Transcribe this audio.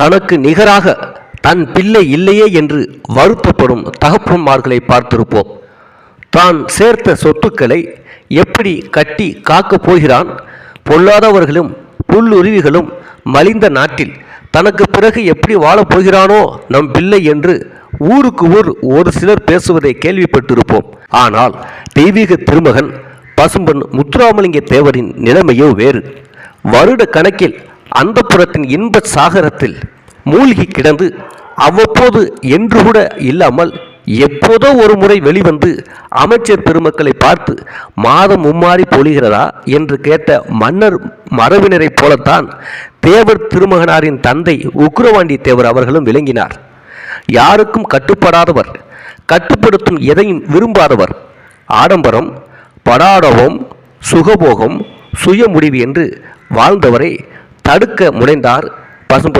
தனக்கு நிகராக தன் பிள்ளை இல்லையே என்று வருத்தப்படும் தகப்பன்மார்களை பார்த்திருப்போம். தான் சேர்த்த சொத்துக்களை எப்படி கட்டி காக்கப் போகிறான்? பொல்லாதவர்களும் புல்லுருவிகளும் மலிந்த நாட்டில் தனக்கு பிறகு எப்படி வாழப் போகிறானோ நம் பிள்ளை என்று ஊருக்கு ஊர் ஒரு சிலர் பேசுவதை கேள்விப்பட்டிருப்போம். ஆனால் தெய்வீக திருமகன் பசும்பொன் முத்துராமலிங்க தேவரின் நிலைமையோ வேறு. வருட கணக்கில் அந்தப்புறத்தின் இன்ப சாகரத்தில் மூழ்கி கிடந்து அவ்வப்போது என்று கூட இல்லாமல் எப்போதோ ஒரு முறை வெளிவந்து அமைச்சர் பெருமக்களை பார்த்து மாதம் மும்மாறி பொழிகிறதா என்று கேட்ட மன்னர் மரபினரைப் போலத்தான் தேவர் திருமகனாரின் தந்தை உக்கிரவாண்டி தேவர் அவர்களும் விளங்கினார். யாருக்கும் கட்டுப்படாதவர், கட்டுப்படுத்தும் எதையும் விரும்பாதவர், ஆடம்பரம், படாடவம், சுகபோகம், சுய முடிவு என்று வாழ்ந்தவரை தடுக்க முனைந்தார் பசும்பொன்